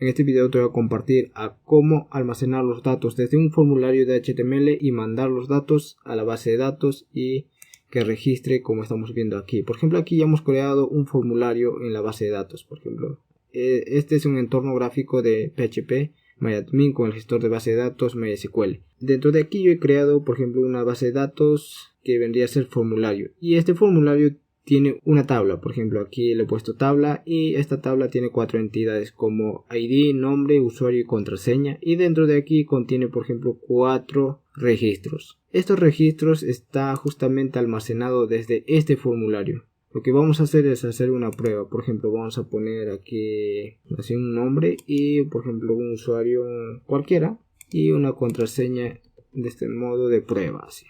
En este video te voy a compartir a cómo almacenar los datos desde un formulario de HTML y mandar los datos a la base de datos y que registre como estamos viendo aquí. Por ejemplo, aquí ya hemos creado un formulario en la base de datos. Por ejemplo, este es un entorno gráfico de PHP MyAdmin con el gestor de base de datos MySQL. Dentro de aquí yo he creado, por ejemplo, una base de datos que vendría a ser formulario. Y este formulario tiene una tabla, por ejemplo aquí le he puesto tabla y esta tabla tiene 4 entidades como ID, nombre, usuario y contraseña, y dentro de aquí contiene por ejemplo 4 registros. Estos registros está justamente almacenado desde este formulario. Lo que vamos a hacer es hacer una prueba. Por ejemplo, vamos a poner aquí así un nombre y por ejemplo un usuario cualquiera y una contraseña de este modo de prueba así.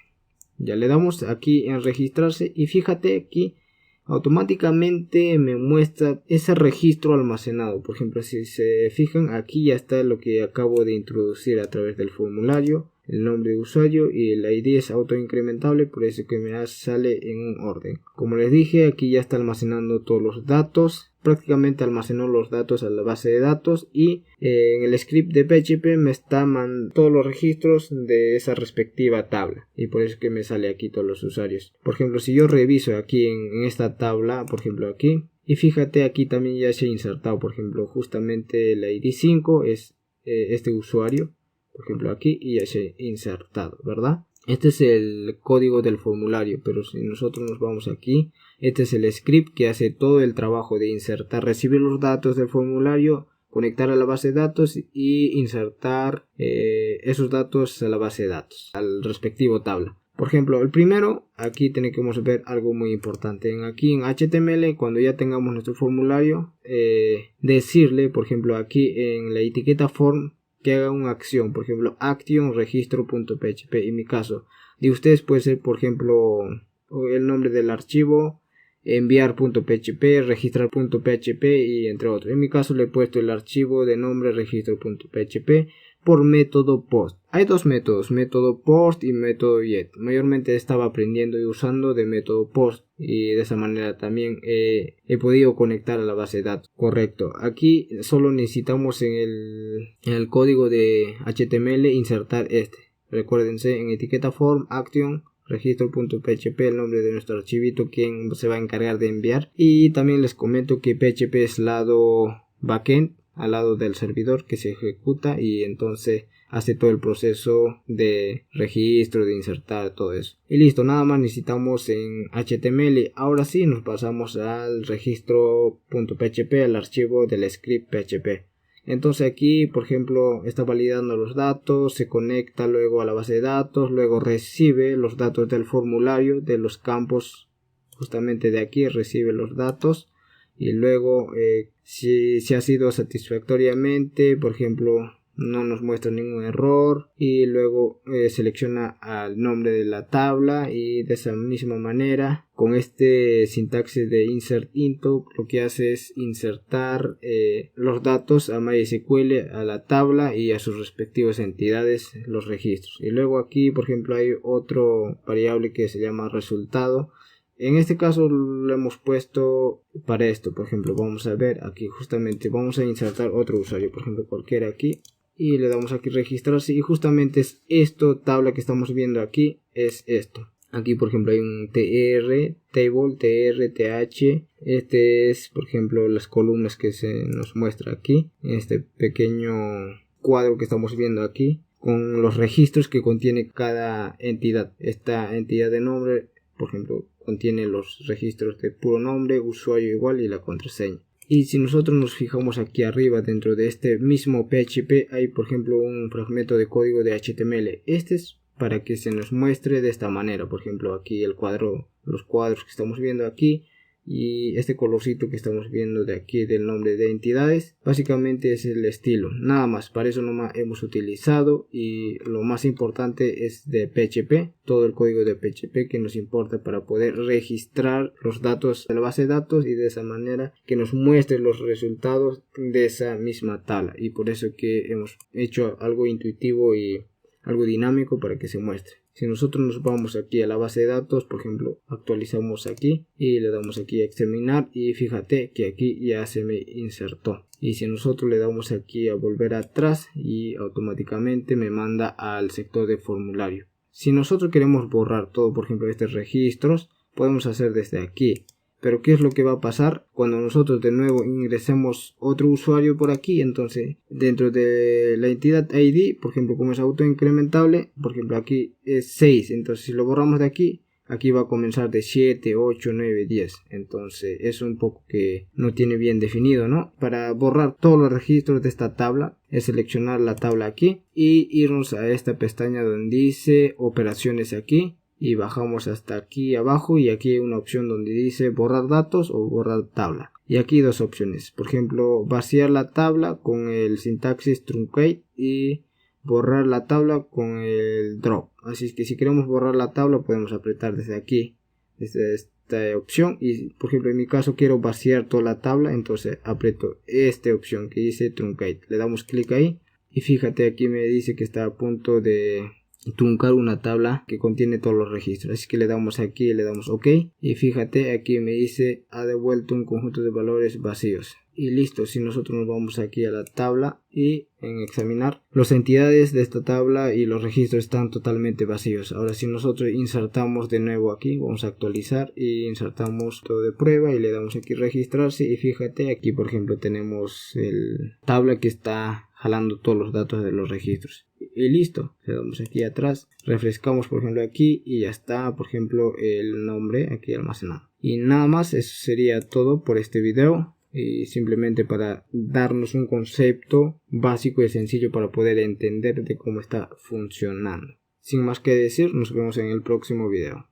Ya le damos aquí en registrarse y fíjate aquí automáticamente me muestra ese registro almacenado. Por ejemplo, si se fijan, aquí ya está lo que acabo de introducir a través del formulario, el nombre de usuario y el ID es autoincrementable, por eso que me sale en un orden. Como les dije, aquí ya está almacenando todos los datos. Prácticamente almacenó los datos a la base de datos y en el script de PHP me está mandando todos los registros de esa respectiva tabla y por eso que me sale aquí todos los usuarios. Por ejemplo, si yo reviso aquí en esta tabla, por ejemplo aquí, y fíjate aquí también ya se ha insertado, por ejemplo, justamente el ID 5 es este usuario, por ejemplo aquí, y ya se ha insertado, ¿verdad? Este es el código del formulario, pero si nosotros nos vamos aquí, este es el script que hace todo el trabajo de insertar, recibir los datos del formulario, conectar a la base de datos y insertar esos datos a la base de datos, al respectivo tabla. Por ejemplo, el primero, aquí tenemos que ver algo muy importante. Aquí en HTML, cuando ya tengamos nuestro formulario, decirle, por ejemplo, aquí en la etiqueta form, que haga una acción, por ejemplo, action registro.php. En mi caso, de ustedes puede ser, por ejemplo, el nombre del archivo, enviar.php, registrar.php y entre otros. En mi caso le he puesto el archivo de nombre registro.php por método post. Hay dos métodos, método post y método get. Mayormente estaba aprendiendo y usando de método post y de esa manera también he podido conectar a la base de datos. Correcto. Aquí solo necesitamos en el código de HTML insertar este. Recuérdense, en etiqueta form, action, registro.php, el nombre de nuestro archivito, quien se va a encargar de enviar. Y también les comento que PHP es lado backend, al lado del servidor que se ejecuta y entonces hace todo el proceso de registro, de insertar todo eso. Y listo, nada más necesitamos en HTML. Ahora sí nos pasamos al registro.php, al archivo del script PHP. Entonces aquí, por ejemplo, está validando los datos, se conecta luego a la base de datos, luego recibe los datos del formulario, de los campos, justamente de aquí recibe los datos y luego si ha sido satisfactoriamente, por ejemplo, no nos muestra ningún error y luego selecciona el nombre de la tabla y de esa misma manera con este sintaxis de insert into lo que hace es insertar los datos a MySQL, a la tabla y a sus respectivas entidades, los registros. Y luego aquí por ejemplo hay otro variable que se llama resultado. En este caso lo hemos puesto para esto. Por ejemplo, vamos a ver aquí justamente vamos a insertar otro usuario, por ejemplo cualquiera aquí, y le damos aquí registrarse y justamente es esto, tabla que estamos viendo aquí es esto. Aquí por ejemplo hay un tr, table, tr, th, este es por ejemplo las columnas que se nos muestra aquí en este pequeño cuadro que estamos viendo aquí con los registros que contiene cada entidad. Esta entidad de nombre, por ejemplo, contiene los registros de puro nombre, usuario igual y la contraseña. Y si nosotros nos fijamos aquí arriba dentro de este mismo PHP hay por ejemplo un fragmento de código de HTML. Este es para que se nos muestre de esta manera. Por ejemplo aquí el cuadro, los cuadros que estamos viendo aquí y este colorcito que estamos viendo de aquí del nombre de entidades, básicamente es el estilo, nada más. Para eso nomás hemos utilizado y lo más importante es de PHP, todo el código de PHP que nos importa para poder registrar los datos de la base de datos y de esa manera que nos muestre los resultados de esa misma tabla. Y por eso que hemos hecho algo intuitivo y algo dinámico para que se muestre. Si nosotros nos vamos aquí a la base de datos, por ejemplo, actualizamos aquí y le damos aquí a examinar y fíjate que aquí ya se me insertó. Y si nosotros le damos aquí a volver atrás y automáticamente me manda al sector de formulario. Si nosotros queremos borrar todo, por ejemplo, estos registros, podemos hacer desde aquí. Pero ¿qué es lo que va a pasar cuando nosotros de nuevo ingresemos otro usuario por aquí? Entonces, dentro de la entidad ID, por ejemplo, como es autoincrementable, por ejemplo, aquí es 6. Entonces, si lo borramos de aquí, aquí va a comenzar de 7, 8, 9, 10. Entonces, es un poco que no tiene bien definido, ¿no? Para borrar todos los registros de esta tabla, es seleccionar la tabla aquí y irnos a esta pestaña donde dice operaciones aquí. Y bajamos hasta aquí abajo y aquí hay una opción donde dice borrar datos o borrar tabla. Y aquí dos opciones. Por ejemplo, vaciar la tabla con el sintaxis truncate y borrar la tabla con el drop. Así es que si queremos borrar la tabla podemos apretar desde aquí, desde esta opción. Y por ejemplo en mi caso quiero vaciar toda la tabla, entonces aprieto esta opción que dice truncate. Le damos clic ahí y fíjate aquí me dice que está a punto de truncar una tabla que contiene todos los registros, así que le damos aquí y le damos OK y fíjate aquí me dice ha devuelto un conjunto de valores vacíos y listo. Si nosotros nos vamos aquí a la tabla y en examinar, las entidades de esta tabla y los registros están totalmente vacíos. Ahora si nosotros insertamos de nuevo aquí, vamos a actualizar y insertamos todo de prueba y le damos aquí registrarse y fíjate aquí por ejemplo tenemos el tabla que está jalando todos los datos de los registros y listo. Le damos aquí atrás, refrescamos por ejemplo aquí y ya está por ejemplo el nombre aquí almacenado. Y nada más, eso sería todo por este video. Y simplemente para darnos un concepto básico y sencillo para poder entender de cómo está funcionando. Sin más que decir, nos vemos en el próximo video.